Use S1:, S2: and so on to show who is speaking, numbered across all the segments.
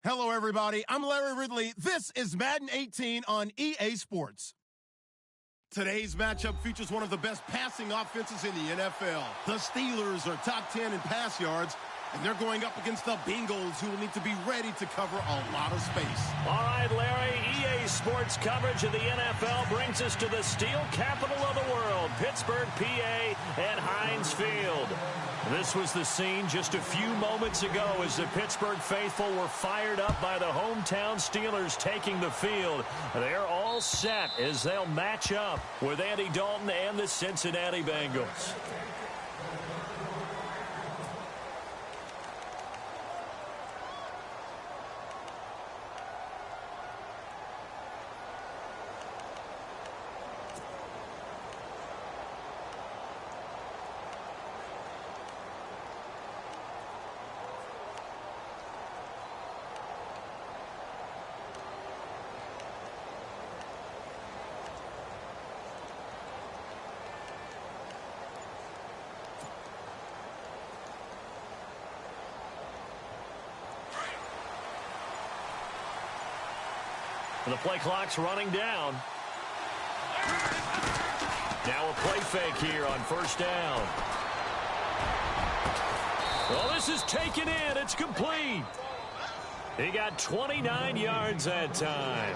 S1: Hello, everybody. I'm Larry Ridley. This is Madden 18 on EA Sports. Today's matchup features one of the best passing offenses in the NFL. The Steelers are top 10 in pass yards, and they're going up against the Bengals, who will need to be ready to cover a lot of space.
S2: All right, Larry, EA Sports coverage of the NFL brings us to the steel capital of the world, Pittsburgh, PA, at Heinz Field. This was the scene just a few moments ago as the Pittsburgh faithful were fired up by the hometown Steelers taking the field. They're all set as they'll match up with Andy Dalton and the Cincinnati Bengals. The play clock's running down. Now a play fake here on first down. Well, this is taken in. It's complete. He got 29 yards that time.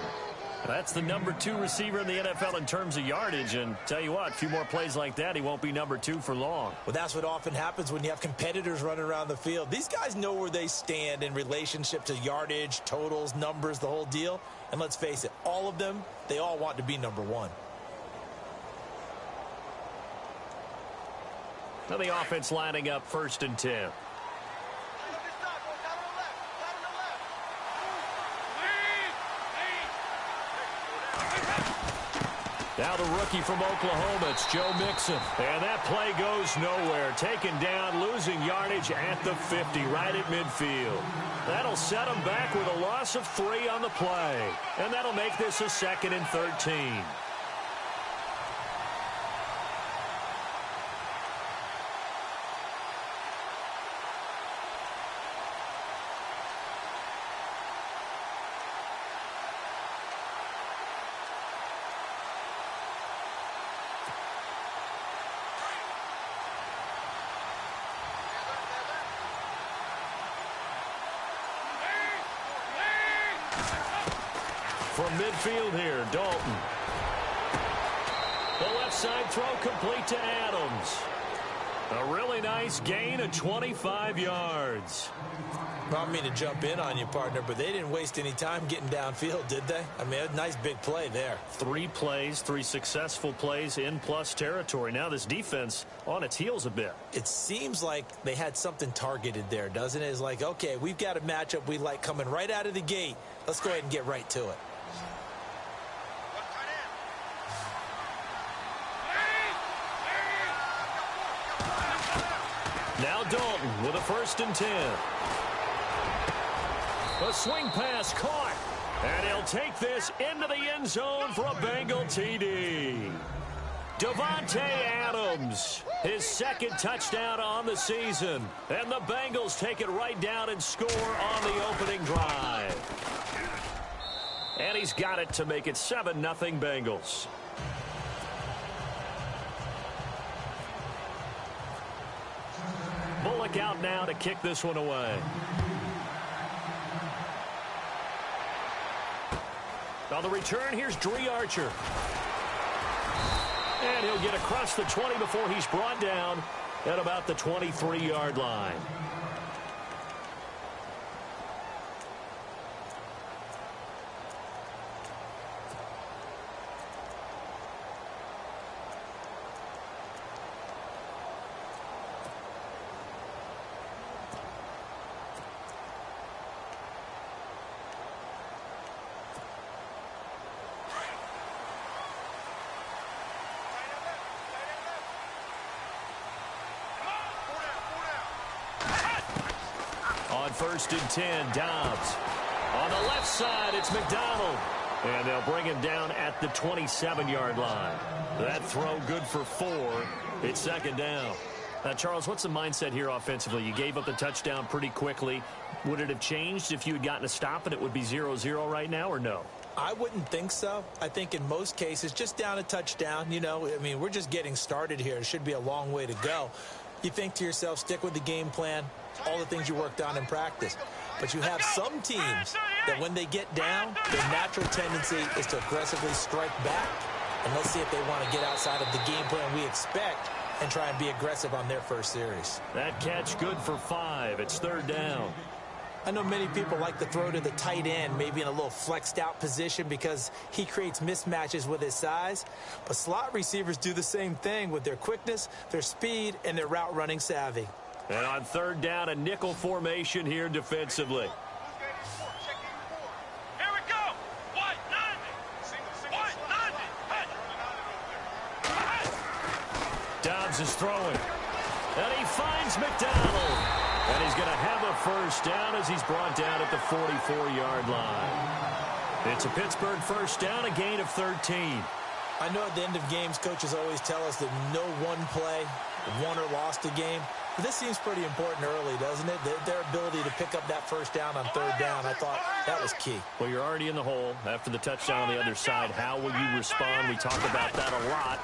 S2: That's the number 2 receiver in the NFL in terms of yardage. And tell you what, a few more plays like that, he won't be number 2 for long.
S3: Well, that's what often happens when you have competitors running around the field. These guys know where they stand in relationship to yardage, totals, numbers, the whole deal. And let's face it, all of them, they all want to be number 1.
S2: Now the offense lining up 1st and 10. Now the rookie from Oklahoma, it's Joe Mixon. And that play goes nowhere. Taken down, losing yardage at the 50, right at midfield. That'll set him back with a loss of 3 on the play. And that'll make this a 2nd and 13. From midfield here, Dalton. The left side throw complete to Adams. A really nice gain of 25 yards.
S3: I don't mean to jump in on you, partner, but they didn't waste any time getting downfield, did they? I mean, a nice big play there.
S2: 3 plays, 3 successful plays in plus territory. Now this defense on its heels a bit.
S3: It seems like they had something targeted there, doesn't it? It's like, okay, we've got a matchup we like coming right out of the gate. Let's go ahead and get right to it.
S2: Now Dalton with a 1st and 10. A swing pass caught. And he'll take this into the end zone for a Bengal TD. Davante Adams, his 2nd touchdown on the season. And the Bengals take it right down and score on the opening drive. And he's got it to make it 7-0 Bengals. Bullock out now to kick this one away. On the return, here's Dree Archer. And he'll get across the 20 before he's brought down at about the 23-yard line. On 1st and 10, Dobbs. On the left side, it's McDonald. And they'll bring him down at the 27-yard line. That throw good for 4. It's 2nd down. Charles, what's the mindset here offensively? You gave up the touchdown pretty quickly. Would it have changed if you had gotten a stop and it would be 0-0 right now, or no?
S3: I wouldn't think so. I think in most cases, just down a touchdown, you know, I mean, we're just getting started here. It should be a long way to go. You think to yourself, stick with the game plan, all the things you worked on in practice. But you have some teams that when they get down, their natural tendency is to aggressively strike back. And let's see if they want to get outside of the game plan we expect and try and be aggressive on their first series.
S2: That catch good for 5. It's 3rd down.
S3: I know many people like to throw to the tight end, maybe in a little flexed out position because he creates mismatches with his size. But slot receivers do the same thing with their quickness, their speed, and their route running savvy.
S2: And on 3rd down, a nickel formation here defensively.
S4: Here we go. White, 90.
S2: Dobbs is throwing. And he finds McDonald. And he's going to have a first down as he's brought down at the 44-yard line. It's a Pittsburgh first down, a gain of 13.
S3: I know at the end of games, coaches always tell us that no one play won or lost a game. But this seems pretty important early, doesn't it? Their ability to pick up that first down on 3rd down, I thought that was key.
S2: Well, you're already in the hole after the touchdown on the other side. How will you respond? We talk about that a lot,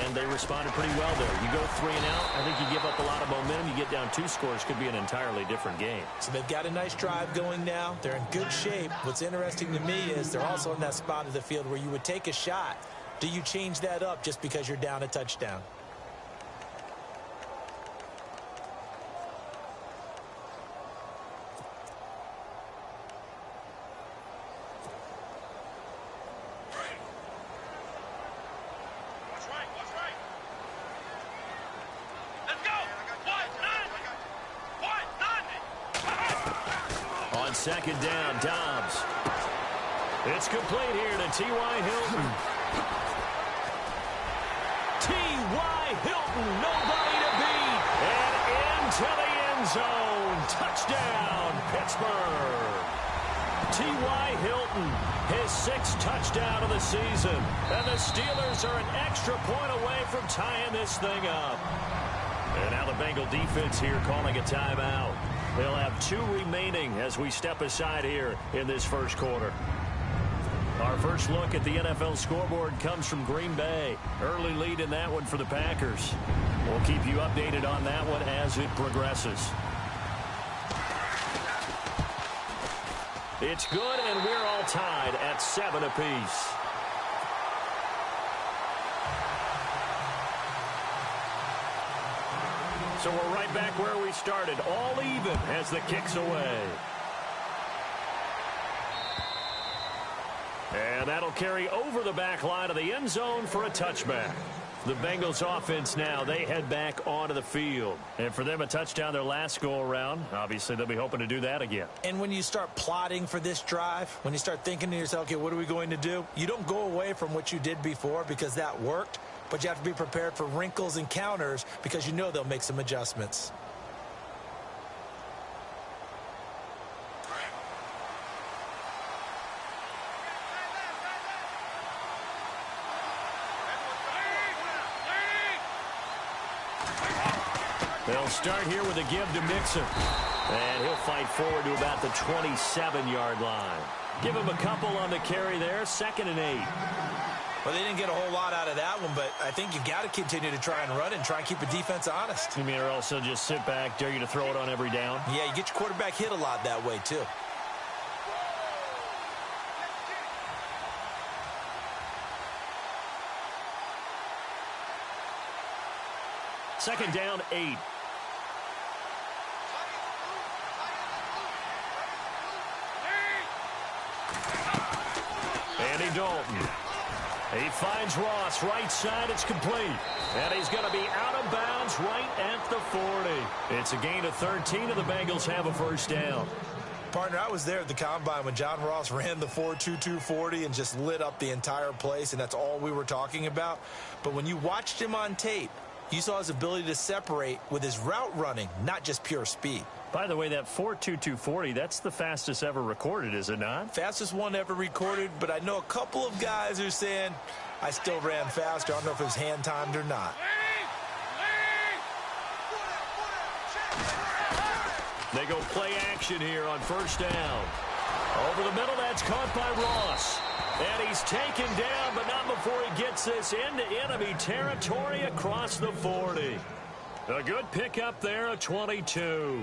S2: and they responded pretty well there. You go 3 and out, I think you give up a lot of momentum. You get down 2 scores, could be an entirely different game.
S3: So they've got a nice drive going now. They're in good shape. What's interesting to me is they're also in that spot of the field where you would take a shot. Do you change that up just because you're down a touchdown?
S2: On 2nd down, Dobbs. It's complete here to T.Y. Hilton. T.Y. Hilton, nobody to beat. And into the end zone. Touchdown, Pittsburgh. T.Y. Hilton, his 6th touchdown of the season. And the Steelers are an extra point away from tying this thing up. And now the Bengal defense here calling a timeout. They'll have 2 remaining as we step aside here in this first quarter. Our first look at the NFL scoreboard comes from Green Bay. Early lead in that one for the Packers. We'll keep you updated on that one as it progresses. It's good, and we're all tied at 7 apiece. So we're right back where we started, all even as the kick's away. And that'll carry over the back line of the end zone for a touchback. The Bengals offense now, they head back onto the field. And for them, a touchdown their last go-around. Obviously, they'll be hoping to do that again.
S3: And when you start plotting for this drive, when you start thinking to yourself, okay, what are we going to do? You don't go away from what you did before because that worked. But you have to be prepared for wrinkles and counters because you know they'll make some adjustments.
S2: They'll start here with a give to Mixon. And he'll fight forward to about the 27-yard line. Give him a couple on the carry there, 2nd and 8.
S3: Well, they didn't get a whole lot out of that one, but I think you've got to continue to try and run and try and keep the defense honest.
S2: You mean, or also just sit back, dare you to throw it on every down?
S3: Yeah, you get your quarterback hit a lot that way, too.
S2: Second down, 8. Andy Dalton. He finds Ross, right side, it's complete. And he's going to be out of bounds right at the 40. It's a gain of 13, and the Bengals have a first down.
S3: Partner, I was there at the Combine when John Ross ran the 4.22 40 and just lit up the entire place, and that's all we were talking about. But when you watched him on tape, you saw his ability to separate with his route running, not just pure speed.
S2: By the way, that 4.22 40, that's the fastest ever recorded, is it not?
S3: Fastest one ever recorded, but I know a couple of guys are saying, I still ran faster. I don't know if it was hand-timed or not.
S2: They go play action here on first down. Over the middle, that's caught by Ross. And he's taken down, but not before he gets this into enemy territory across the 40. A good pickup there, a 22.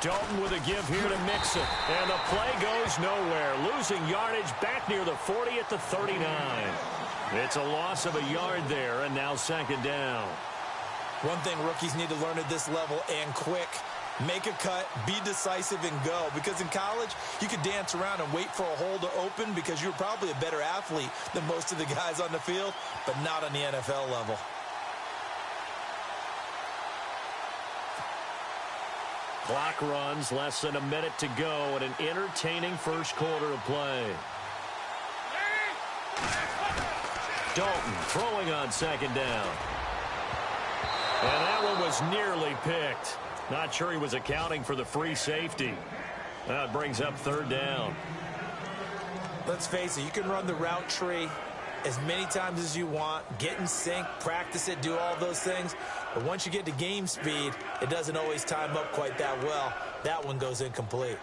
S2: Dalton with a give here to Mixon. And the play goes nowhere. Losing yardage back near the 40 at the 39. It's a loss of a yard there, and now second down.
S3: One thing rookies need to learn at this level, and quick. Make a cut, be decisive, and go. Because in college, you could dance around and wait for a hole to open because you're probably a better athlete than most of the guys on the field, but not on the NFL level.
S2: Clock runs, less than a minute to go, and an entertaining first quarter of play. Dalton throwing on second down. And that one was nearly picked. Not sure he was accounting for the free safety. That brings up third down.
S3: Let's face it, you can run the route tree as many times as you want, get in sync, practice it, do all those things. But once you get to game speed, it doesn't always time up quite that well. That one goes incomplete.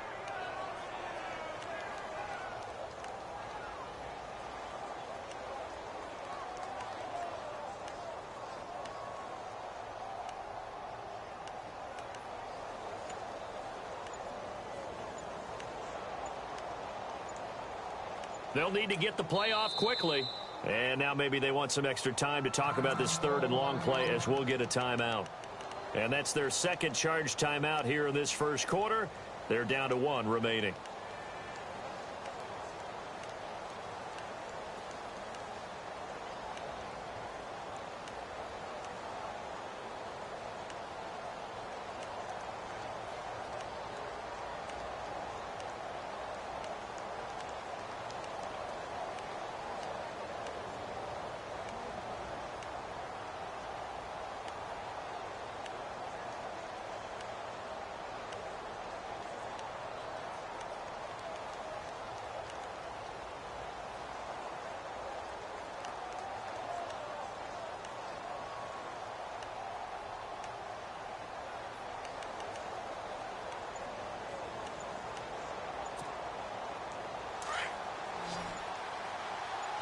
S2: They'll need to get the play off quickly. And now maybe they want some extra time to talk about this third and long play as we'll get a timeout. And that's their second charge timeout here in this first quarter. They're down to one remaining.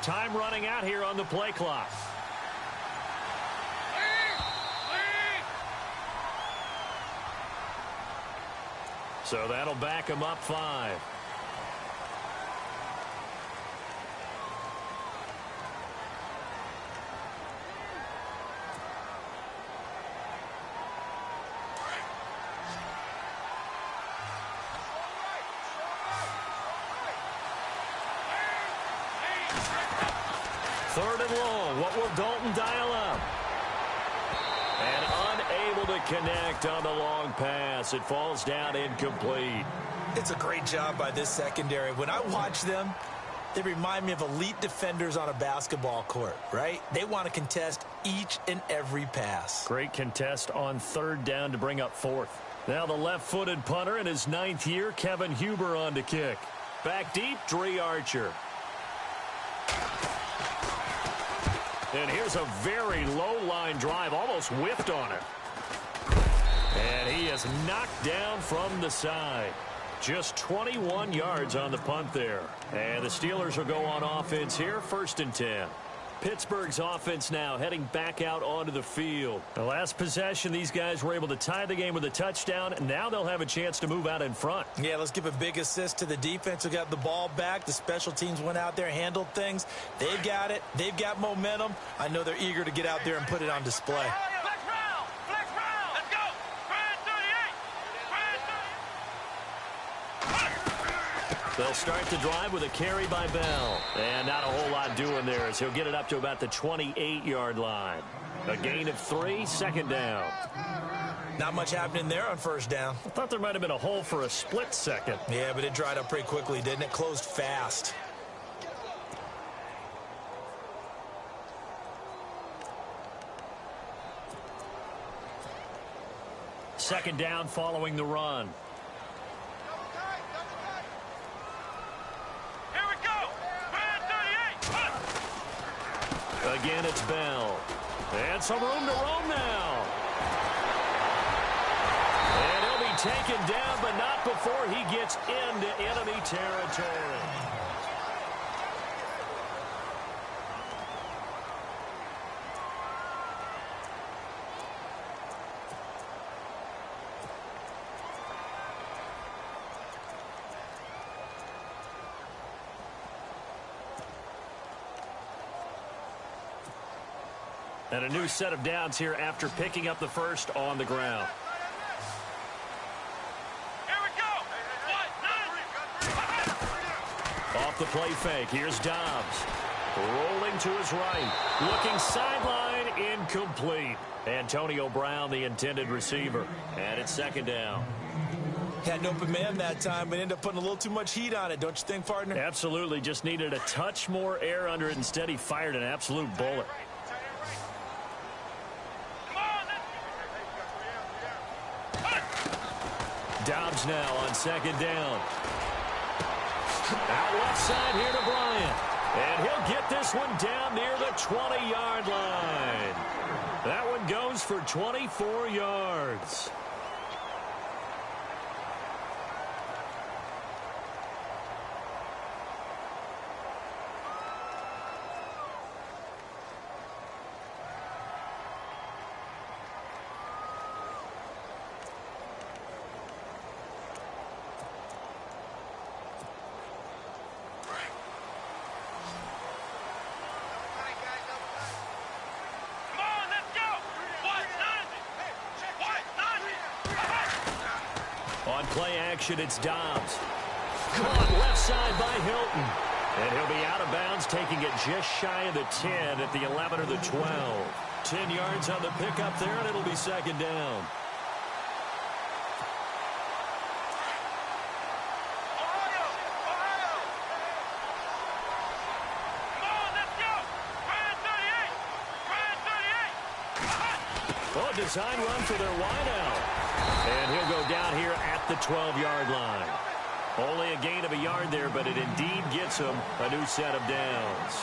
S2: Time running out here on the play clock. So that'll back him up 5. Third and long. What will Dalton dial up? And unable to connect on the long pass. It falls down incomplete.
S3: It's a great job by this secondary. When I watch them, they remind me of elite defenders on a basketball court, right? They want to contest each and every pass.
S2: Great contest on third down to bring up fourth. Now the left-footed punter in his 9th year, Kevin Huber on to kick. Back deep, Dre Archer. And here's a very low line drive, almost whiffed on it. And he is knocked down from the side. Just 21 yards on the punt there. And the Steelers will go on offense here, 1st and 10. Pittsburgh's offense now heading back out onto the field. The last possession, these guys were able to tie the game with a touchdown. Now they'll have a chance to move out in front.
S3: Yeah, let's give a big assist to the defense who got the ball back. The special teams went out there, handled things. They've got it. They've got momentum. I know they're eager to get out there and put it on display.
S2: They'll start the drive with a carry by Bell. And not a whole lot doing there as he'll get it up to about the 28-yard line. A gain of 3, 2nd down.
S3: Not much happening there on first down.
S2: I thought there might have been a hole for a split second.
S3: Yeah, but it dried up pretty quickly, didn't it? Closed fast.
S2: second down following the run.
S4: Here we go. Man 38.
S2: Again, it's Bell. And some room to roam now. And he'll be taken down, but not before he gets into enemy territory. And a new set of downs here after picking up the first on the ground.
S4: Here we go.
S2: Off the play fake. Here's Dobbs. Rolling to his right. Looking sideline, incomplete. Antonio Brown, the intended receiver. And it's second down.
S3: Had an open man that time, but ended up putting a little too much heat on it, don't you think, partner?
S2: Absolutely. Just needed a touch more air under it. Instead, he fired an absolute bullet. Dobbs now on second down. Out left side here to Bryant. And he'll get this one down near the 20-yard line. That one goes for 24 yards. On play action, it's Dobbs. Caught left side by Hilton. And he'll be out of bounds, taking it just shy of the 10 at the 11 or the 12. 10 yards on the pickup there, and it'll be second down. Oh, design run for their wideout. And he'll go down here at the 12-yard line. Only a gain of a yard there, but it indeed gets him a new set of downs.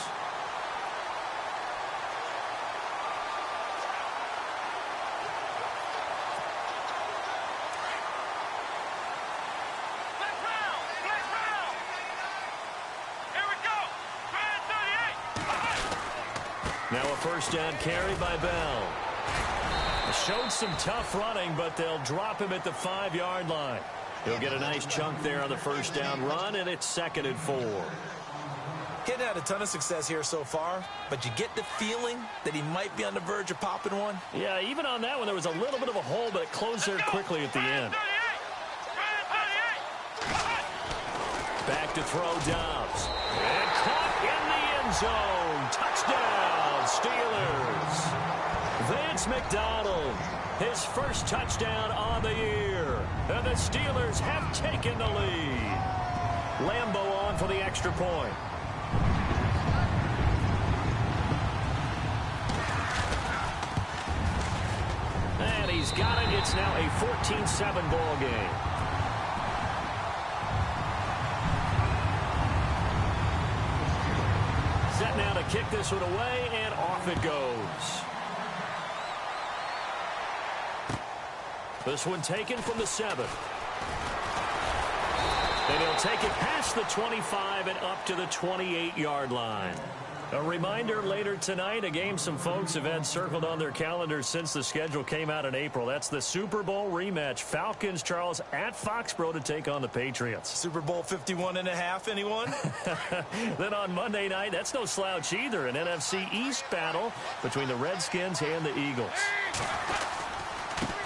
S4: Here we go. Man 38.
S2: Now a first down carry by Bell. Showed some tough running, but they'll drop him at the 5-yard line. He'll get a nice chunk there on the first down run, and it's second and 4.
S3: Getting had a ton of success here so far, but you get the feeling that he might be on the verge of popping one.
S2: Yeah, even on that one, there was a little bit of a hole, but it closed there quickly at the end. Back to throw Dobbs. And caught in the end zone. Touchdown, Steelers. Vance McDonald, his first touchdown on the year. And the Steelers have taken the lead. Lambeau on for the extra point. And he's got it. It's now a 14-7 ball game. Set now to kick this one away, and off it goes. This one taken from the 7. And he'll take it past the 25 and up to the 28-yard line. A reminder later tonight, a game some folks have had circled on their calendars since the schedule came out in April. That's the Super Bowl rematch. Falcons, Charles, at Foxborough to take on the Patriots.
S3: Super Bowl 51.5, anyone?
S2: Then on Monday night, that's no slouch either. An NFC East battle between the Redskins and the Eagles.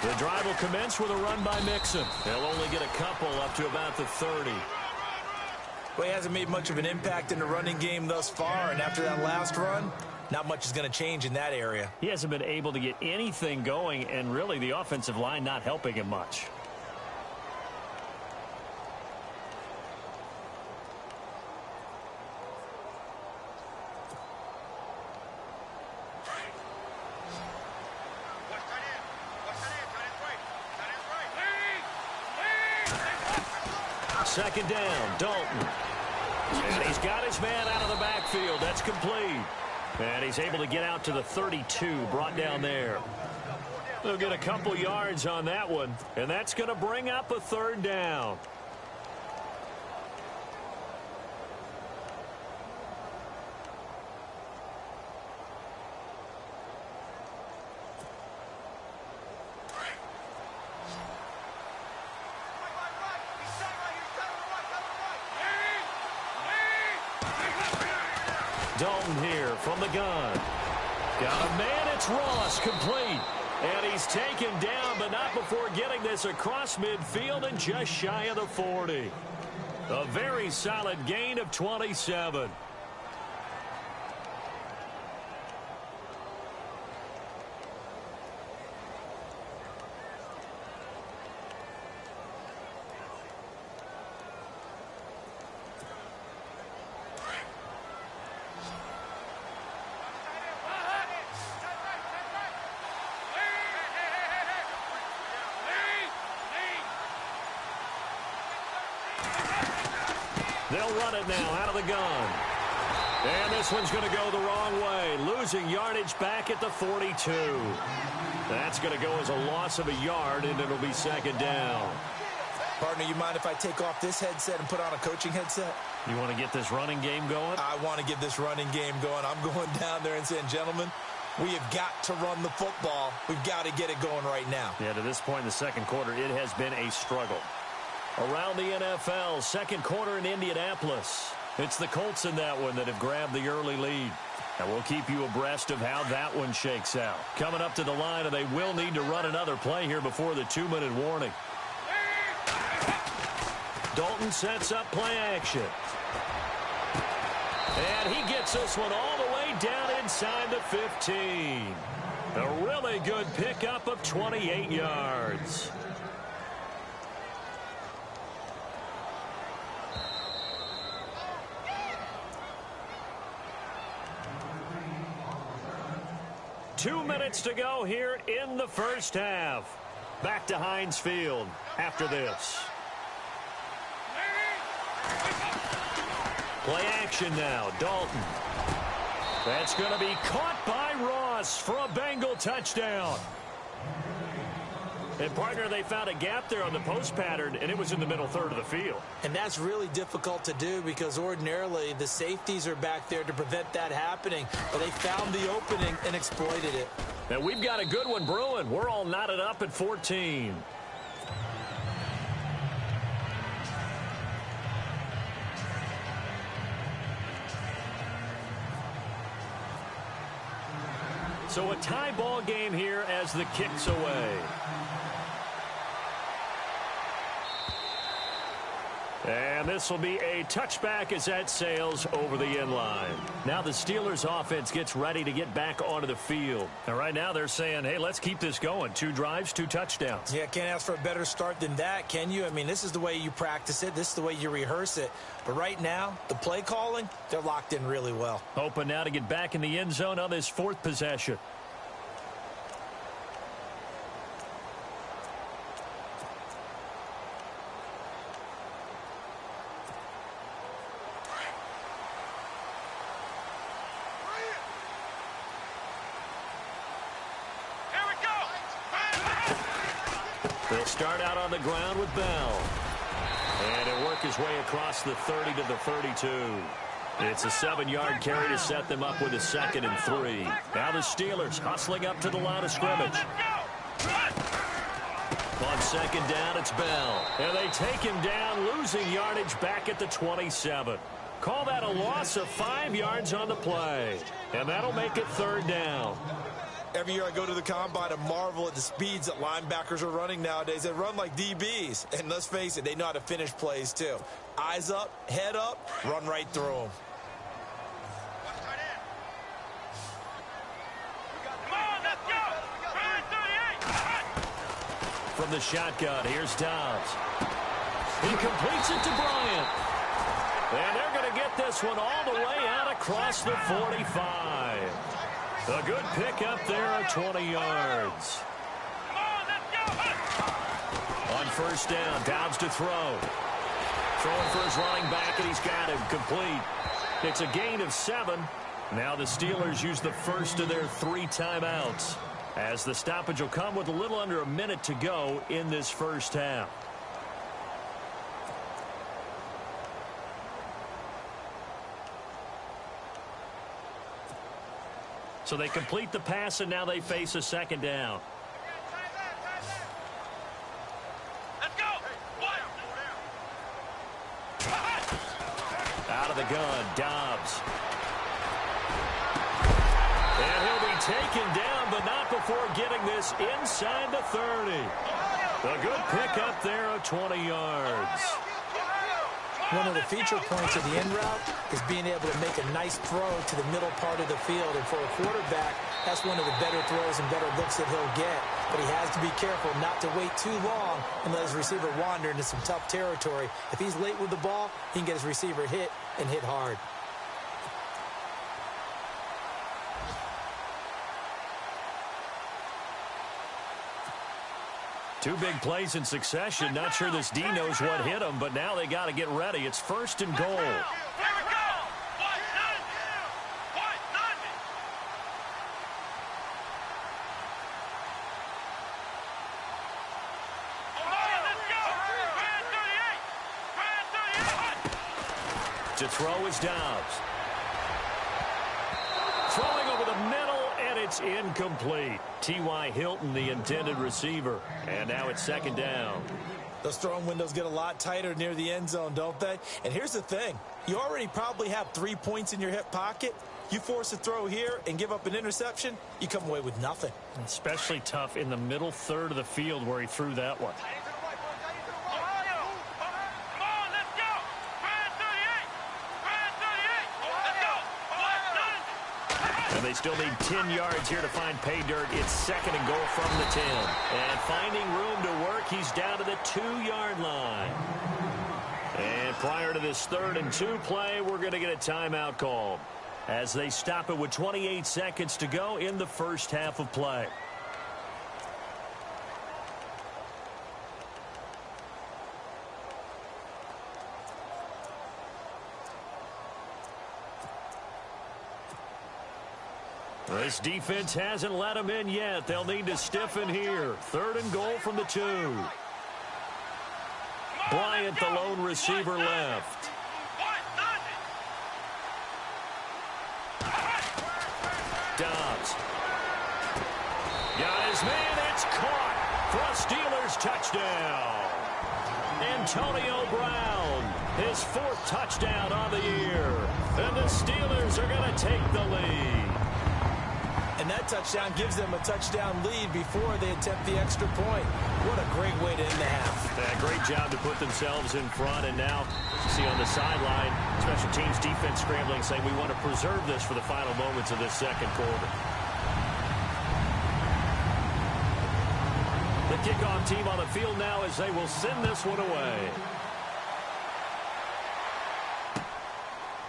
S2: The drive will commence with a run by Mixon. They'll only get a couple up to about the 30.
S3: Well, he hasn't made much of an impact in the running game thus far, and after that last run, not much is going to change in that area.
S2: He hasn't been able to get anything going, and really the offensive line not helping him much. second down. Dalton. And he's got his man out of the backfield. That's complete. And he's able to get out to the 32, brought down there. They'll get a couple yards on that one, and that's going to bring up a third down. Dalton here from the gun. Got a man, it's Ross, complete. And he's taken down, but not before getting this across midfield and just shy of the 40. A very solid gain of 27. They'll run it now out of the gun. And this one's going to go the wrong way. Losing yardage back at the 42. That's going to go as a loss of a yard, and it'll be second down.
S3: Partner, you mind if I take off this headset and put on a coaching headset?
S2: You want to get this running game going?
S3: I want to get this running game going. I'm going down there and saying, gentlemen, we have got to run the football. We've got to get it going right now.
S2: Yeah, to this point in the second quarter, it has been a struggle. Around the NFL, second quarter in Indianapolis. It's the Colts in that one that have grabbed the early lead. And we'll keep you abreast of how that one shakes out. Coming up to the line, and they will need to run another play here before the 2-minute warning. Dalton sets up play action. And he gets this one all the way down inside the 15. A really good pickup of 28 yards. Two minutes to go here in the first half. Back to Heinz Field after this. Play action now. Dalton. That's going to be caught by Ross for a Bengal touchdown. And, partner, they found a gap there on the post pattern, and it was in the middle third of the field.
S3: And that's really difficult to do because ordinarily the safeties are back there to prevent that happening. But they found the opening and exploited it.
S2: And we've got a good one brewing. We're all knotted up at 14. So a tie ball game here as the kick's away. And this will be a touchback as that sails over the end line. Now the Steelers offense gets ready to get back onto the field. And right now they're saying, hey, let's keep this going. 2 drives, 2 touchdowns.
S3: Yeah, can't ask for a better start than that, can you? I mean, this is the way you practice it. This is the way you rehearse it. But right now, the play calling, they're locked in really well.
S2: Hoping now to get back in the end zone on this 4th possession. They'll start out on the ground with Bell. And he'll work his way across the 30 to the 32. It's a 7-yard carry to set them up with a 2nd and 3. Now the Steelers hustling up to the line of scrimmage. On 2nd down, it's Bell. And they take him down, losing yardage back at the 27. Call that a loss of 5 yards on the play. And that'll make it 3rd down.
S3: Every year I go to the combine and marvel at the speeds that linebackers are running nowadays. They run like DBs. And let's face it, they know how to finish plays too. Eyes up, head up, run right through them.
S2: From the shotgun, here's Dobbs. He completes it to Bryant. And they're going to get this one all the way out across the 45. A good pickup there at 20 yards. On 1st down, Dobbs to throw. Throwing for his running back, and he's got him complete. It's a gain of 7. Now the Steelers use the first of their 3 timeouts, as the stoppage will come with a little under a minute to go in this first half. So they complete the pass, and now they face a second down.
S4: Let's go.
S2: Out of the gun, Dobbs. And he'll be taken down, but not before getting this inside the 30. A good pickup there of 20 yards.
S3: One of the feature points of the end route is being able to make a nice throw to the middle part of the field. And for a quarterback, that's one of the better throws and better looks that he'll get. But he has to be careful not to wait too long and let his receiver wander into some tough territory. If he's late with the ball, he can get his receiver hit and hit hard.
S2: Two big plays in succession. Not sure this D knows what hit him, but now they got to get ready. It's 1st and goal.
S4: Here we go.
S2: To throw is Dobbs. Throwing over the middle, and it's incomplete. T.Y. Hilton, the intended receiver. And now it's 2nd down.
S3: Those throwing windows get a lot tighter near the end zone, don't they? And here's the thing. You already probably have 3 points in your hip pocket. You force a throw here and give up an interception, you come away with nothing.
S2: Especially tough in the middle third of the field where he threw that one. And they still need 10 yards here to find pay dirt. It's 2nd and goal from the 10. And finding room to work, he's down to the 2-yard line. And prior to this 3rd and 2 play, we're going to get a timeout called as they stop it with 28 seconds to go in the first half of play. This defense hasn't let them in yet. They'll need to stiffen here. 3rd and goal from the 2. Bryant, the lone receiver, left. Dobbs. Got his man. It's caught for a Steelers touchdown. Antonio Brown, his 4th touchdown on the year. And the Steelers are going to take the lead.
S3: And that touchdown gives them a touchdown lead before they attempt the extra point. What a great way to end the half.
S2: Yeah, great job to put themselves in front. And now, you see on the sideline, special teams defense scrambling, saying we want to preserve this for the final moments of this 2nd quarter. The kickoff team on the field now as they will send this one away.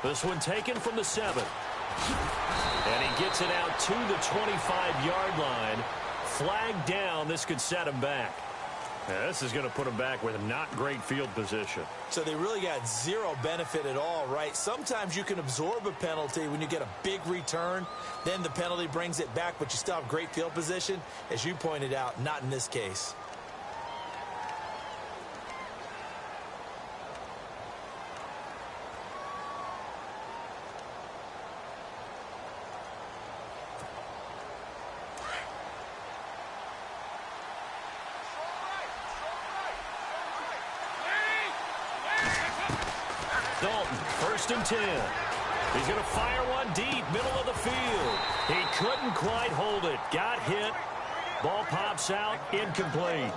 S2: This one taken from the 7. And he gets it out to the 25-yard line. Flag down. This could set him back. Yeah, this is going to put him back with not great field position.
S3: So they really got zero benefit at all, right? Sometimes you can absorb a penalty when you get a big return. Then the penalty brings it back, but you still have great field position. As you pointed out, not in this case.
S2: Dalton, 1st and 10. He's going to fire one deep, middle of the field. He couldn't quite hold it. Got hit. Ball pops out, incomplete.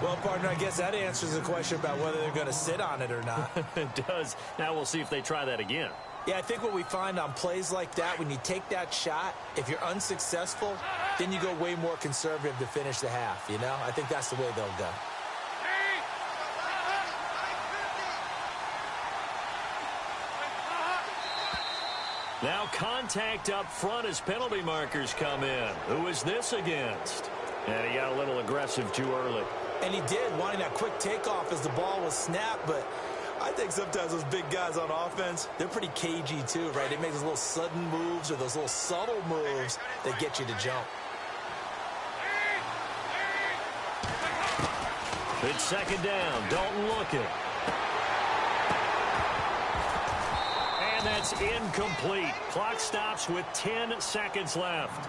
S3: Well, partner, I guess that answers the question about whether they're going to sit on it or not.
S2: It does. Now we'll see if they try that again.
S3: Yeah, I think what we find on plays like that, when you take that shot, if you're unsuccessful, then you go way more conservative to finish the half, you know? I think that's the way they'll go.
S2: Now contact up front as penalty markers come in. Who is this against? And he got a little aggressive too early.
S3: And he did, wanting that quick takeoff as the ball was snapped, but I think sometimes those big guys on offense, they're pretty cagey too, right? They make those little sudden moves or those little subtle moves that get you to jump.
S2: It's second down. Dalton looking. And that's incomplete. Clock stops with 10 seconds left.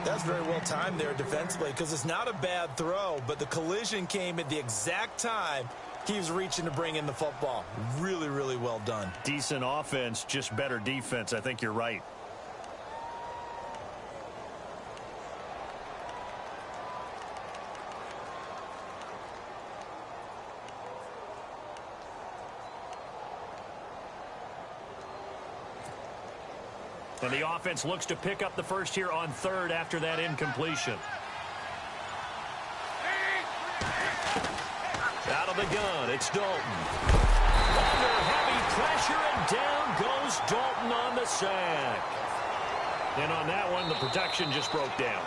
S3: That's very well timed there defensively because it's not a bad throw, but the collision came at the exact time he was reaching to bring in the football. Really, really well done.
S2: Decent offense, just better defense. I think you're right. And the offense looks to pick up the first here on third after that incompletion. Out of the gun, it's Dalton. Under heavy pressure, and down goes Dalton on the sack. And on that one, the protection just broke down.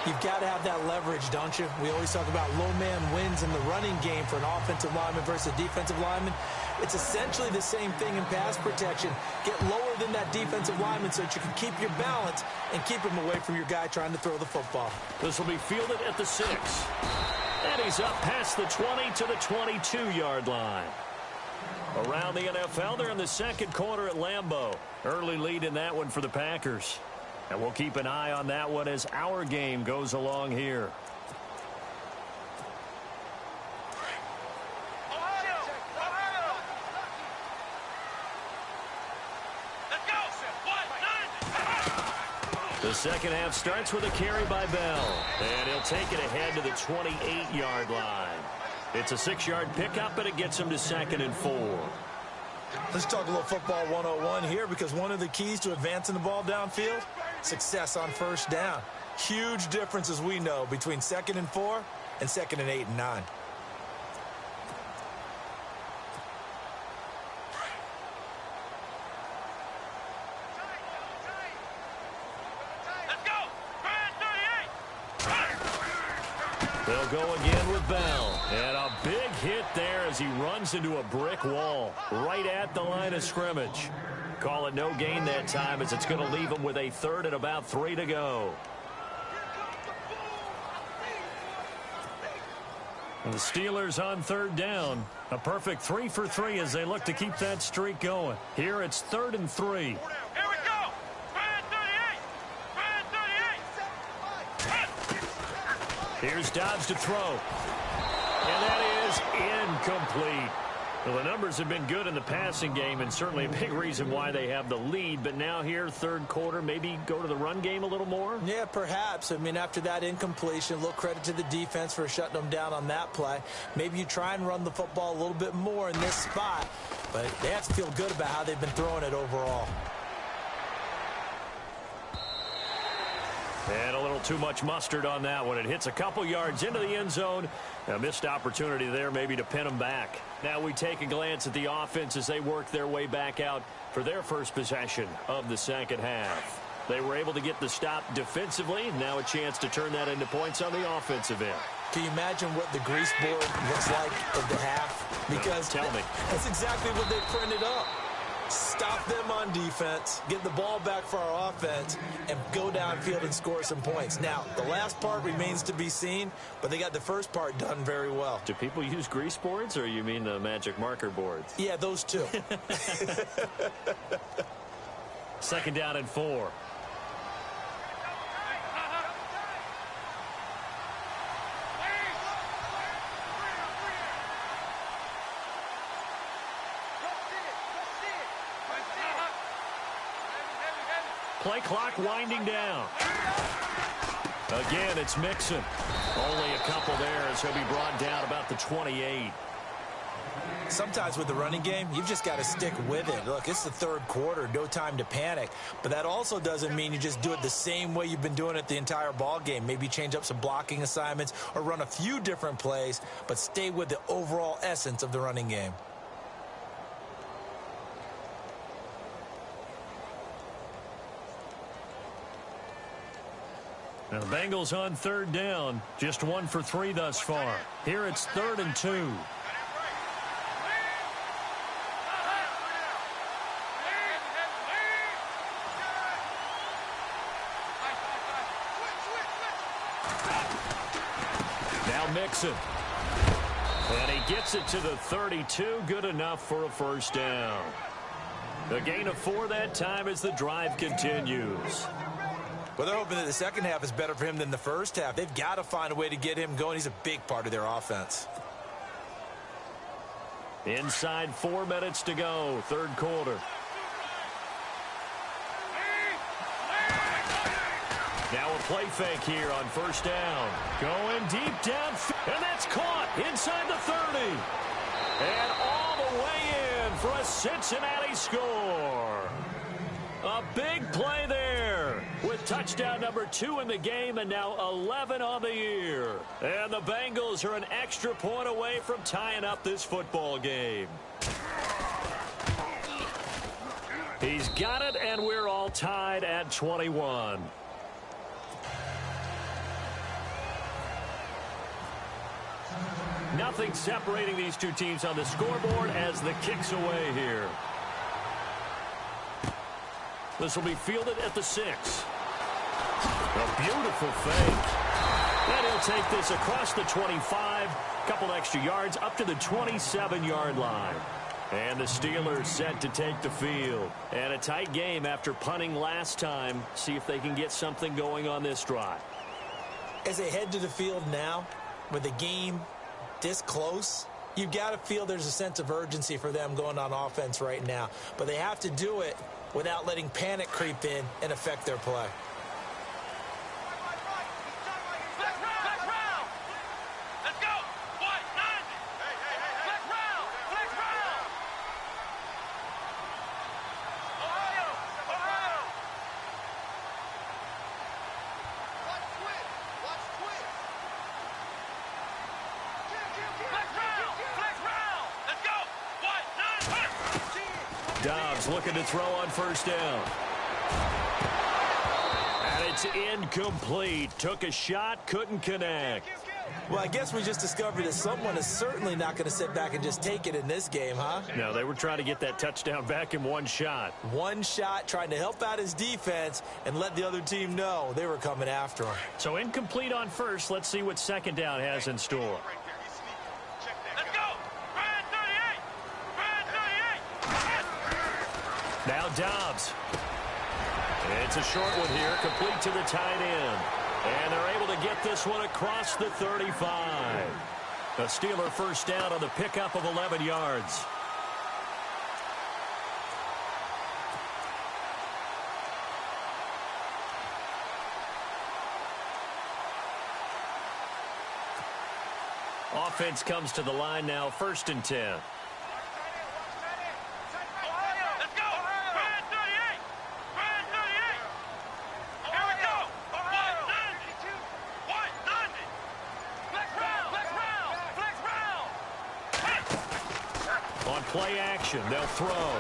S3: You've got to have that leverage, don't you? We always talk about low man wins in the running game for an offensive lineman versus a defensive lineman. It's essentially the same thing in pass protection. Get lower than that defensive lineman so that you can keep your balance and keep him away from your guy trying to throw the football.
S2: This will be fielded at the 6. And he's up past the 20 to the 22-yard line. Around the NFL, they're in the second quarter at Lambeau. Early lead in that one for the Packers. And we'll keep an eye on that one as our game goes along here. The second half starts with a carry by Bell. And he'll take it ahead to the 28-yard line. It's a 6-yard pickup, and it gets him to 2nd and 4.
S3: Let's talk a little football 101 here, because one of the keys to advancing the ball downfield, success on first down. Huge difference, as we know, between 2nd and 4 and 2nd and 8 and 9.
S2: They'll go again with Bell. And a big hit there as he runs into a brick wall right at the line of scrimmage. Call it no gain that time, as it's going to leave him with a 3rd and about 3 to go. And the Steelers on 3rd down. A perfect 3 for 3 as they look to keep that streak going. Here it's 3rd and 3.
S4: Here we go. Brand 38. Brand 38.
S2: Here's Dobbs to throw. And that is incomplete. Well, the numbers have been good in the passing game, and certainly a big reason why they have the lead. But now here, 3rd quarter, maybe go to the run game a little more?
S3: Yeah, perhaps. I mean, after that incompletion, a little credit to the defense for shutting them down on that play. Maybe you try and run the football a little bit more in this spot. But they have to feel good about how they've been throwing it overall.
S2: And a little too much mustard on that one. It hits a couple yards into the end zone. A missed opportunity there maybe to pin them back. Now we take a glance at the offense as they work their way back out for their first possession of the second half. They were able to get the stop defensively. Now a chance to turn that into points on the offensive end.
S3: Can you imagine what the grease board looks like at the half? Because
S2: tell me.
S3: That's exactly what they printed up. Stop them on defense, get the ball back for our offense, and go downfield and score some points. Now, the last part remains to be seen, but they got the first part done very well.
S2: Do people use grease boards, or you mean the magic marker boards?
S3: Yeah, those two.
S2: 2nd down and 4. Play clock winding down. Again, it's Mixon. Only a couple there as he'll be brought down about the 28.
S3: Sometimes with the running game, you've just got to stick with it. Look, it's the 3rd quarter, no time to panic. But that also doesn't mean you just do it the same way you've been doing it the entire ball game. Maybe change up some blocking assignments or run a few different plays, but stay with the overall essence of the running game.
S2: Now the Bengals on third down, just 1 for 3 thus far. Here it's 3rd and 2. Now Mixon. And he gets it to the 32, good enough for a first down. A gain of 4 that time as the drive continues.
S3: Well, they're hoping that the second half is better for him than the first half. They've got to find a way to get him going. He's a big part of their offense.
S2: Inside 4 minutes to go, third quarter. Now a play fake here on first down. Going deep down, and that's caught inside the 30. And all the way in for a Cincinnati score. A big play there with touchdown number 2 in the game and now 11 on the year. And the Bengals are an extra point away from tying up this football game. He's got it, and we're all tied at 21. Nothing separating these two teams on the scoreboard as the kick's away here. This will be fielded at the 6. A beautiful fake. And he'll take this across the 25. Couple extra yards up to the 27-yard line. And the Steelers set to take the field. And a tight game after punting last time. See if they can get something going on this drive.
S3: As they head to the field now, with the game this close, you've got to feel there's a sense of urgency for them going on offense right now. But they have to do it without letting panic creep in and affect their play.
S4: Let's go! White, 90! Flex round! Flex round! Ohio! Ohio! Watch twist! Watch twist! Flex round! Flex round! Let's go! White, 9!
S2: Dobbs looking to throw on first down. And it's incomplete. Took a shot, couldn't connect.
S3: Well, I guess we just discovered that someone is certainly not going to sit back and just take it in this game, huh?
S2: No, they were trying to get that touchdown back in one shot.
S3: One shot, trying to help out his defense and let the other team know they were coming after him.
S2: So incomplete on first. Let's see what second down has in store.
S4: Let's go! Brand 38! Brand 38!
S2: Now Dobbs. It's a short one here, complete to the tight end. And they're able to get this one across the 35. A Steeler first down on the pickup of 11 yards. Offense comes to the line now, 1st and 10.
S4: Let's go! Brand 38! Brand 38! Here we go! White 90! White 90! Flex round! Flex round! Flex round!
S2: On play action, they'll throw.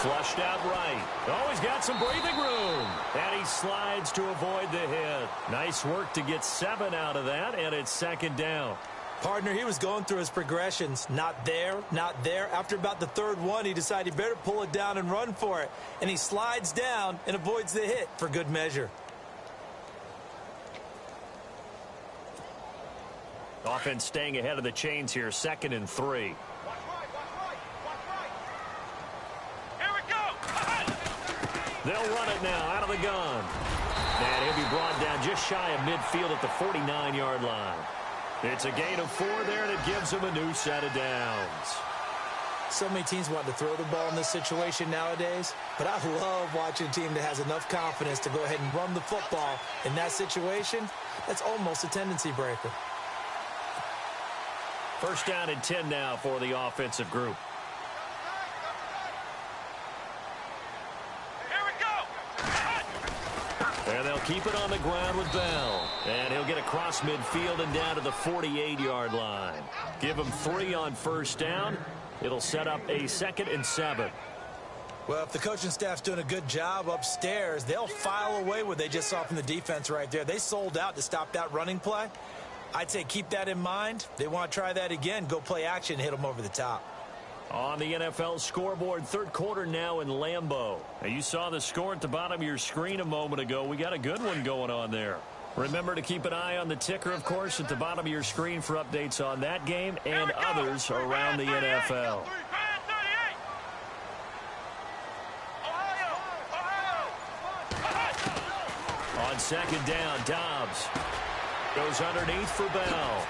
S2: Flushed out right. Oh, he's got some breathing room. And he slides to avoid the hit. Nice work to get 7 out of that, and it's second down.
S3: Partner, he was going through his progressions. Not there, not there. After about the 3rd one, he decided he better pull it down and run for it. And he slides down and avoids the hit for good measure.
S2: Offense staying ahead of the chains here, 2nd and 3.
S4: Here we go!
S2: They'll run it now out of the gun. And he'll be brought down just shy of midfield at the 49-yard line. It's a gain of 4 there, and it gives them a new set of downs.
S3: So many teams want to throw the ball in this situation nowadays, but I love watching a team that has enough confidence to go ahead and run the football. In that situation, that's almost a tendency breaker.
S2: 1st down and 10 now for the offensive group.
S4: Here we go!
S2: And they'll keep it on the ground with Bell. And he'll get across midfield and down to the 48-yard line. Give him 3 on 1st down. It'll set up a 2nd and 7.
S3: Well, if the coaching staff's doing a good job upstairs, they'll file away what they just saw from the defense right there. They sold out to stop that running play. I'd say keep that in mind. They want to try that again. Go play action, hit them over the top.
S2: On the NFL scoreboard, third quarter now in Lambeau. Now, you saw the score at the bottom of your screen a moment ago. We got a good one going on there. Remember to keep an eye on the ticker, of course, at the bottom of your screen for updates on that game and others around the NFL. On second down, Dobbs goes underneath for Bell.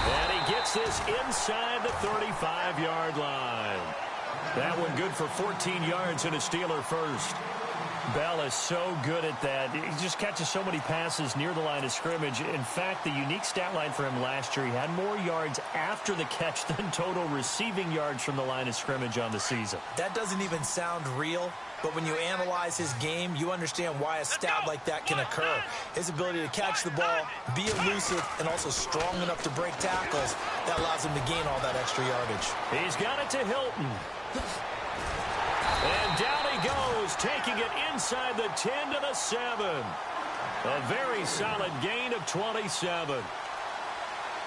S2: And he gets this inside the 35-yard line. That one good for 14 yards and a Steeler first. Bell is so good at that. He just catches so many passes near the line of scrimmage. In fact, the unique stat line for him last year, he had more yards after the catch than total receiving yards from the line of scrimmage on the season.
S3: That doesn't even sound real, but when you analyze his game, you understand why a stat like that can occur. His ability to catch the ball, be elusive, and also strong enough to break tackles, that allows him to gain all that extra yardage.
S2: He's got it to Hilton. And down he goes, taking it inside the 10 to the 7. A very solid gain of 27.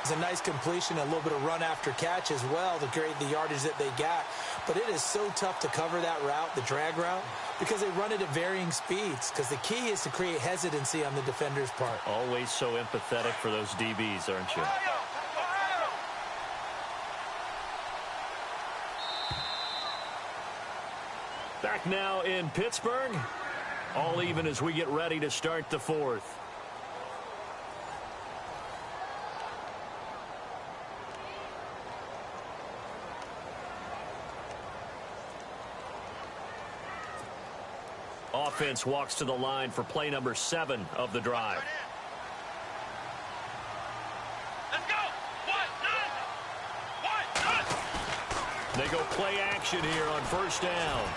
S3: It's a nice completion, a little bit of run after catch as well to create the yardage that they got. But it is so tough to cover that route, the drag route, because they run it at varying speeds. Because the key is to create hesitancy on the defender's part.
S2: Always so empathetic for those DBs, aren't you? Back now in Pittsburgh. All even as we get ready to start the fourth. Offense walks to the line for play number 7 of the drive.
S4: Let's go.
S2: They go play action here on first down.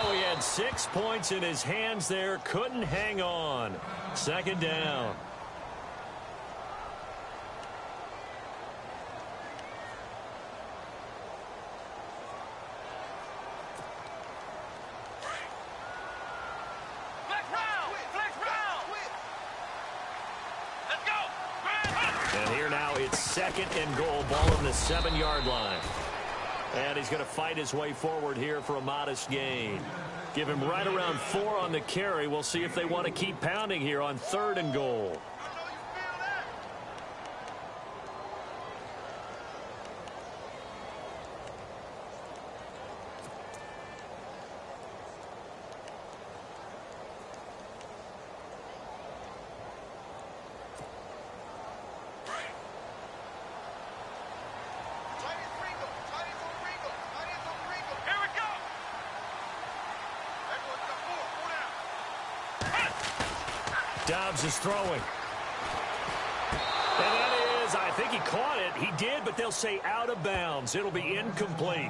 S2: Oh, he had 6 points in his hands there. Couldn't hang on. Second down. And here now it's second and goal, ball on the 7-yard line. And he's going to fight his way forward here for a modest gain. Give him right around 4 on the carry. We'll see if they want to keep pounding here on third and goal. Dobbs is throwing. And that is, I think he caught it. He did, but they'll say out of bounds. It'll be incomplete.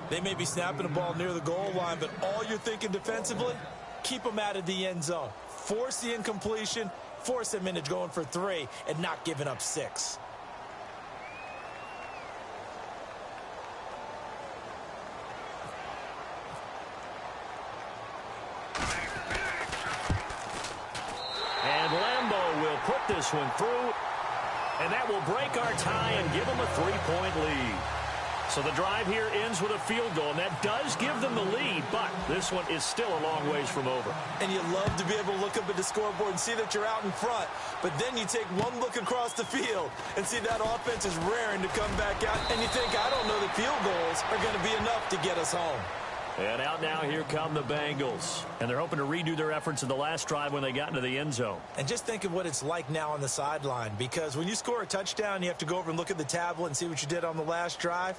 S3: They may be snapping the ball near the goal line, but all you're thinking defensively, keep them out of the end zone. Force the incompletion, force them into going for 3, and not giving up 6.
S2: Put this one through, and that will break our tie and give them a 3-point lead. So the drive here ends with a field goal, and that does give them the lead, but this one is still a long ways from over.
S3: And you love to be able to look up at the scoreboard and see that you're out in front, but then you take one look across the field and see that offense is raring to come back out, and you think, I don't know that field goals are going to be enough to get us home.
S2: And out now, here come the Bengals. And they're hoping to redo their efforts in the last drive when they got into the end zone.
S3: And just think of what it's like now on the sideline, because when you score a touchdown, you have to go over and look at the tablet and see what you did on the last drive.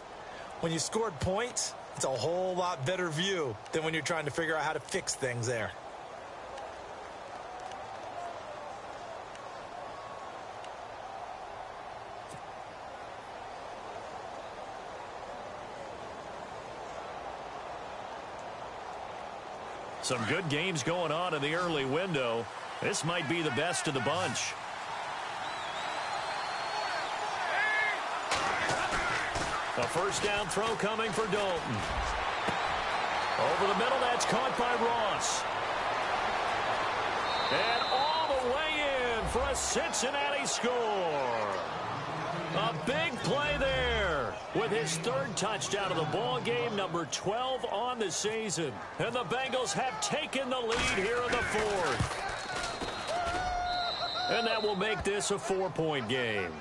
S3: When you scored points, it's a whole lot better view than when you're trying to figure out how to fix things there.
S2: Some good games going on in the early window. This might be the best of the bunch. A first down throw coming for Dalton. Over the middle, that's caught by Ross. And all the way in for a Cincinnati score. A big play there with his third touchdown of the ball game, number 12 on the season. And the Bengals have taken the lead here in the fourth. And that will make this a 4-point game.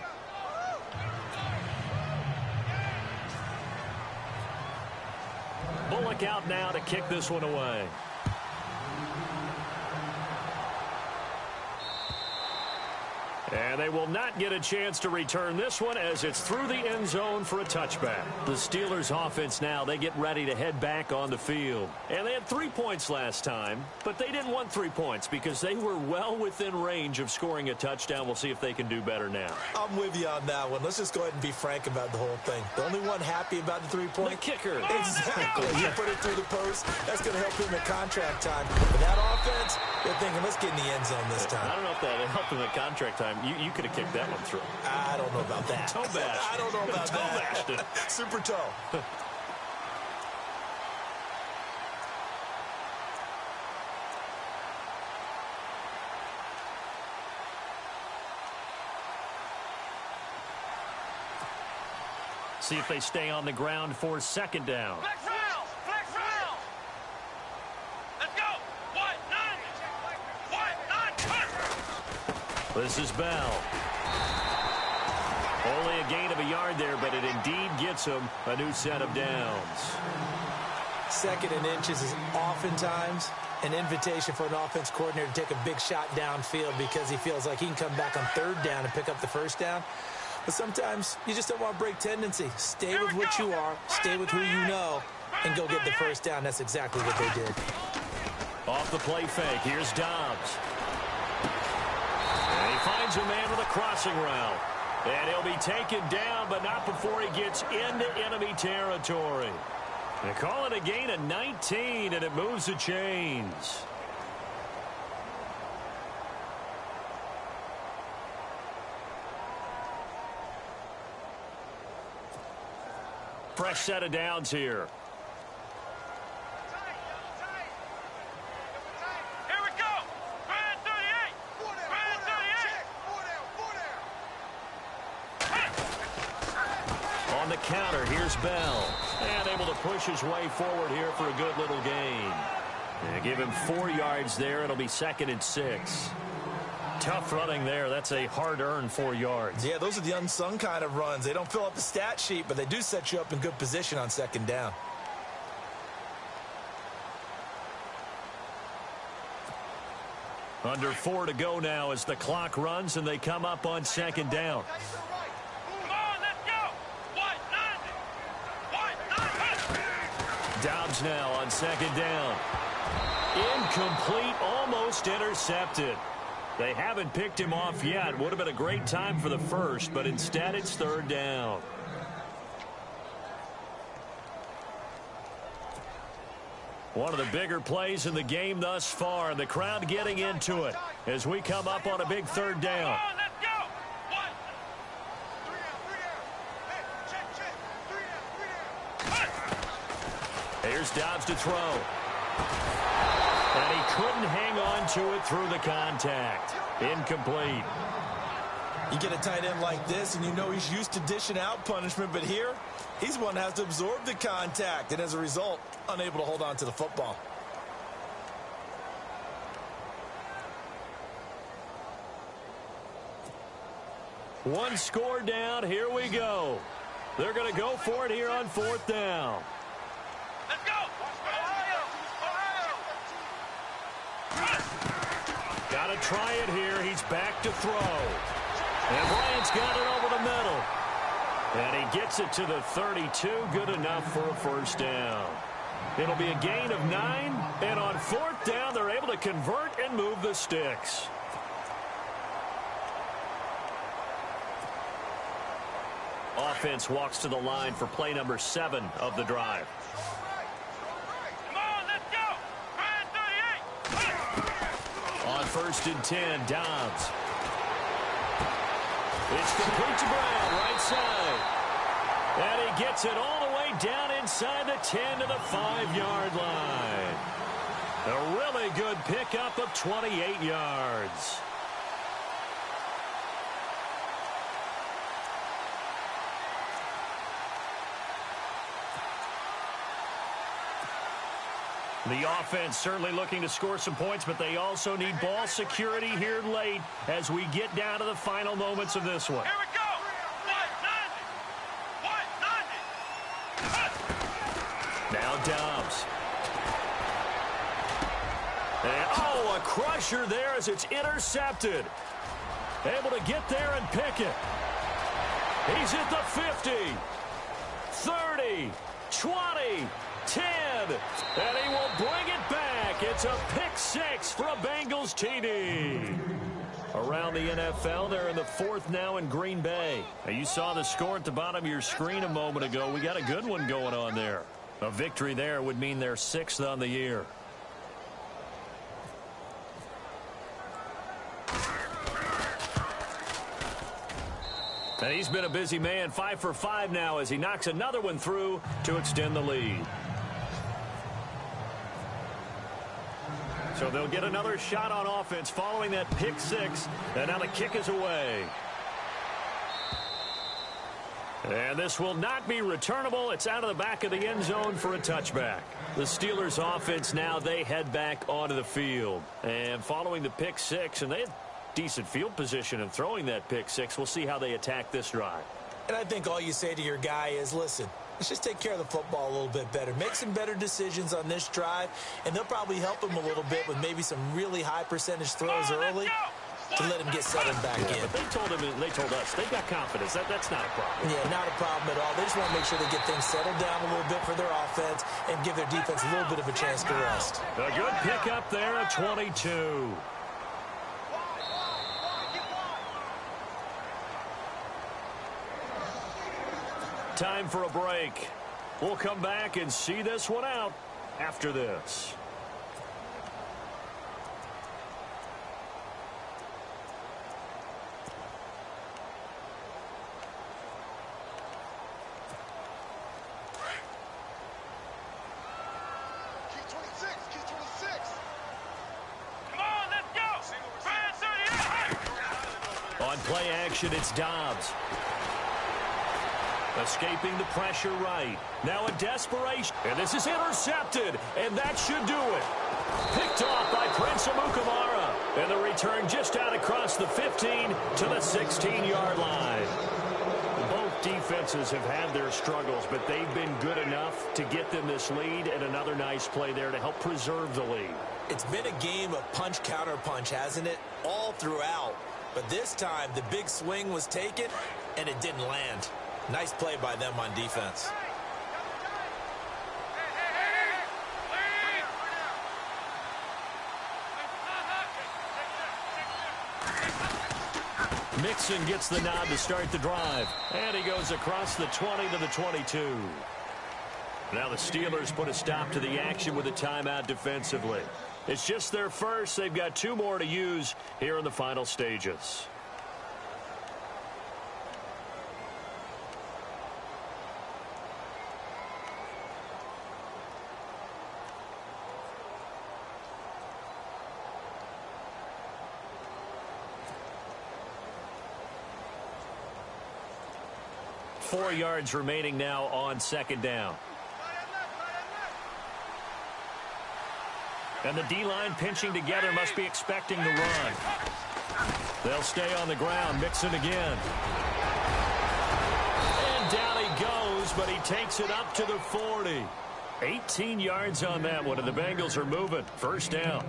S2: Bullock out now to kick this one away. And they will not get a chance to return this one as it's through the end zone for a touchback. The Steelers offense now, they get ready to head back on the field. And they had 3 points last time, but they didn't want 3 points because they were well within range of scoring a touchdown. We'll see if they can do better now.
S3: I'm with you on that one. Let's just go ahead and be frank about the whole thing. The only one happy about the 3-point?
S2: The kicker.
S3: Exactly. You put it through the post. That's going to help him at contract time. But that offense, they're thinking, let's get in the end zone this time.
S2: I don't know if that helped him at contract time. You could have kicked that one through.
S3: I don't know about that.
S2: Toe bash.
S3: I don't know about that.
S2: Toe bashed.
S3: Super toe.
S2: See if they stay on the ground for second down.
S4: Flex round! Flex round! Let's go! What? None!
S2: This is Bell. Only a gain of a yard there, but it indeed gets him a new set of downs.
S3: Second and inches is oftentimes an invitation for an offense coordinator to take a big shot downfield because he feels like he can come back on third down and pick up the first down. But sometimes you just don't want to break tendency. Stay with what you are, stay with who you know, and go get the first down. That's exactly what they did.
S2: Off the play fake, here's Dobbs. And he finds a man with a crossing route. And he'll be taken down, but not before he gets into enemy territory. They call it a gain of 19, and it moves the chains. Fresh set of downs here.
S4: Here we go! Brand 38! Brand 38!
S2: On the counter, here's Bell. And able to push his way forward here for a good little gain. And give him 4 yards there. It'll be 2nd and 6. Tough running there. That's a hard-earned 4 yards.
S3: Yeah, those are the unsung kind of runs. They don't fill up the stat sheet, but they do set you up in good position on second down.
S2: Under 4 to go now as the clock runs and they come up on second down.
S4: Come on, let's go! What? None!
S2: Dobbs now on second down. Incomplete, almost intercepted. They haven't picked him off yet. Would have been a great time for the first, but instead it's third down. One of the bigger plays in the game thus far, and the crowd getting into it as we come up on a big third down.
S4: Come on, let's go! What?
S2: Here's Dobbs to throw. And he couldn't hang on to it through the contact. Incomplete.
S3: You get a tight end like this, and you know he's used to dishing out punishment, but here, he's one that has to absorb the contact, and as a result, unable to hold on to the football.
S2: One score down. Here we go. They're going to go for it here on fourth down.
S4: Let's go!
S2: Got to try it here. He's back to throw. And Bryant's got it over the middle. And he gets it to the 32. Good enough for a first down. It'll be a gain of 9. And on fourth down, they're able to convert and move the sticks. Offense walks to the line for play number 7 of the drive.
S4: Come on, let's go! Brand 38!
S2: On 1st and 10, Dobbs. It's complete to Brown, right side. And he gets it all the way way down inside the 10 to the 5-yard line. A really good pickup of 28 yards. The offense certainly looking to score some points, but they also need ball security here late as we get down to the final moments of this one.
S4: Here we go. 190.
S2: Now Dobbs. And, oh, a crusher there as it's intercepted. Able to get there and pick it. He's at the 50, 30, 20, 10, and he will bring it back. It's a pick six for a Bengals TD. Around the NFL, they're in the fourth now in Green Bay. Now, you saw the score at the bottom of your screen a moment ago. We got a good one going on there. A victory there would mean they're sixth on the year. And he's been a busy man, 5 for 5 now as he knocks another one through to extend the lead. So they'll get another shot on offense following that pick six, and now the kick is away. And this will not be returnable. It's out of the back of the end zone for a touchback. The Steelers offense now, they head back onto the field. And following the pick six, and they had decent field position in throwing that pick six. We'll see how they attack this drive.
S3: And I think all you say to your guy is, listen, let's just take care of the football a little bit better. Make some better decisions on this drive, and they'll probably help him a little bit with maybe some really high percentage throws early to let him get settled back in.
S2: But they told us they've got confidence. That's not a problem.
S3: Yeah, not a problem at all. They just want to make sure they get things settled down a little bit for their offense and give their defense a little bit of a chance to rest.
S2: A good pickup there at 22. Time for a break. We'll come back and see this one out after this. On play action, it's Dobbs. Escaping the pressure right. Now a desperation. And this is intercepted. And that should do it. Picked off by Prince Amukamara. And the return just out across the 15 to the 16-yard line. Both defenses have had their struggles, but they've been good enough to get them this lead, and another nice play there to help preserve the lead.
S3: It's been a game of punch-counter-punch, hasn't it? All throughout. But this time, the big swing was taken, and it didn't land. Nice play by them on defense.
S2: Mixon gets the nod to start the drive. And he goes across the 20 to the 22. Now the Steelers put a stop to the action with a timeout defensively. It's just their first. They've got 2 more to use here in the final stages. Four yards remaining now on second down. And the D-line pinching together, must be expecting the run. They'll stay on the ground. Mixon again. And down he goes, but he takes it up to the 40. 18 yards on that one, and the Bengals are moving. First down.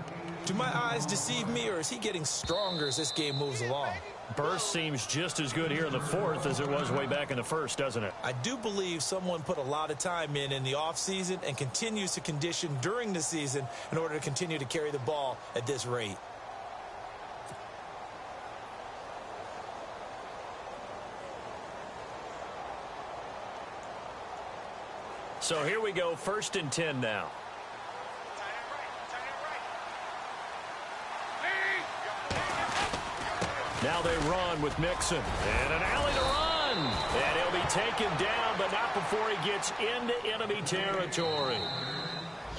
S3: Do my eyes deceive me, or is he getting stronger as this game moves along?
S2: Burst seems just as good here in the fourth as it was way back in the first, doesn't it?
S3: I do believe someone put a lot of time in the offseason and continues to condition during the season in order to continue to carry the ball at this rate.
S2: So here we go, 1st and 10 now. Now they run with Mixon. And an alley to run. And he'll be taken down, but not before he gets into enemy territory.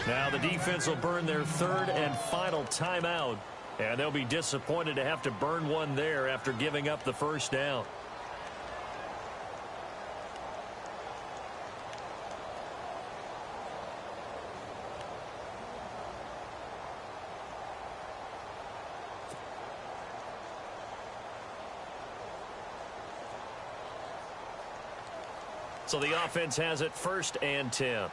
S2: Now the defense will burn their third and final timeout, and they'll be disappointed to have to burn one there after giving up the first down. So the offense has it 1st and 10.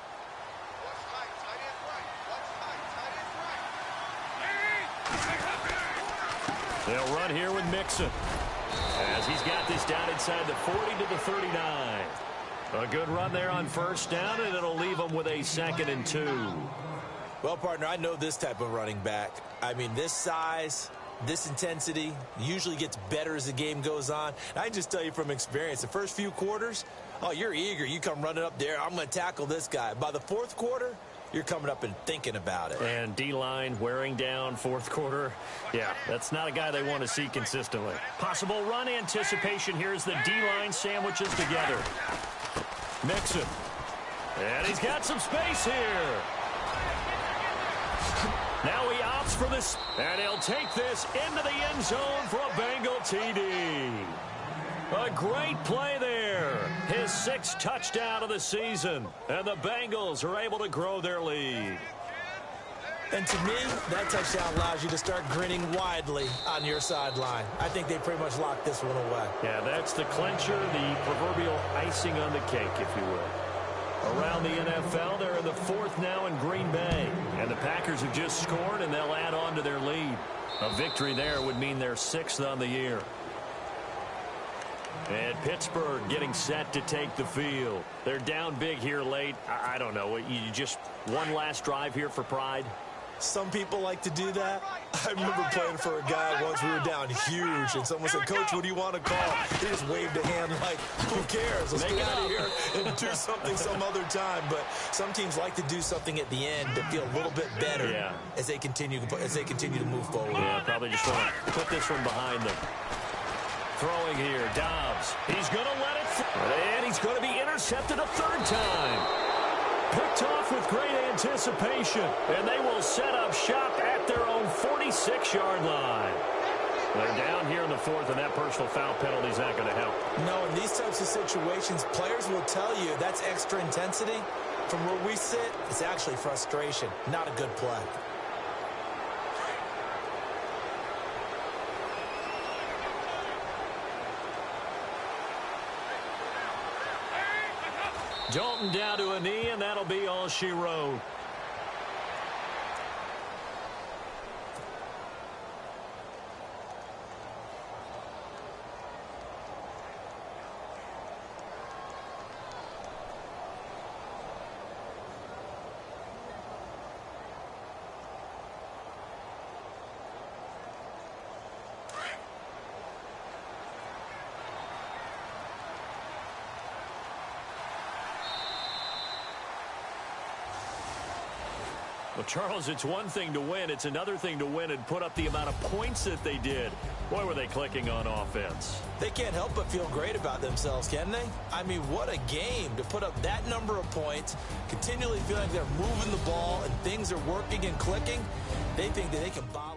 S2: They'll run here with Mixon, as he's got this down inside the 40 to the 39. A good run there on 1st down, and it'll leave them with a 2nd and 2.
S3: Well, partner, I know this type of running back. I mean, this size, this intensity usually gets better as the game goes on. And I can just tell you from experience, the first few quarters, oh, you're eager. You come running up there. I'm going to tackle this guy. By the 4th quarter, you're coming up and thinking about it.
S2: And D-line wearing down 4th quarter. Yeah, that's not a guy they want to see consistently. Possible run anticipation. Here's the D-line sandwiches together. Mixon. And he's got some space here. Now he opts for this, and he'll take this into the end zone for a Bengal TD. A great play there. His 6th touchdown of the season. And the Bengals are able to grow their lead.
S3: And to me, that touchdown allows you to start grinning widely on your sideline. I think they pretty much locked this one away.
S2: Yeah, that's the clincher, the proverbial icing on the cake, if you will. Around the NFL, they're in the 4th now in Green Bay. And the Packers have just scored, and they'll add on to their lead. A victory there would mean they're 6th on the year. And Pittsburgh getting set to take the field. They're down big here late. I don't know. You just one last drive here for pride?
S3: Some people like to do that. I remember playing for a guy once. We were down huge, and someone said, "Coach, what do you want to call?" He just waved a hand like, who cares? Let's get out of here and do something some other time. But some teams like to do something at the end to feel a little bit better as they continue to move forward.
S2: Yeah, probably just want to put this one behind them. Throwing here, Dobbs. He's going to let it fly. And he's going to be intercepted a 3rd time. Picked off with great anticipation. And they will set up shop at their own 46-yard line. They're down here in the 4th, and that personal foul penalty is not going to help.
S3: No, in these types of situations, players will tell you that's extra intensity. From where we sit, it's actually frustration. Not a good play.
S2: Dalton down to a knee, and that'll be all she wrote. Well, Charles, it's one thing to win. It's another thing to win and put up the amount of points that they did. Boy, were they clicking on offense.
S3: They can't help but feel great about themselves, can they? I mean, what a game to put up that number of points, continually feel like they're moving the ball and things are working and clicking. They think that they can buy.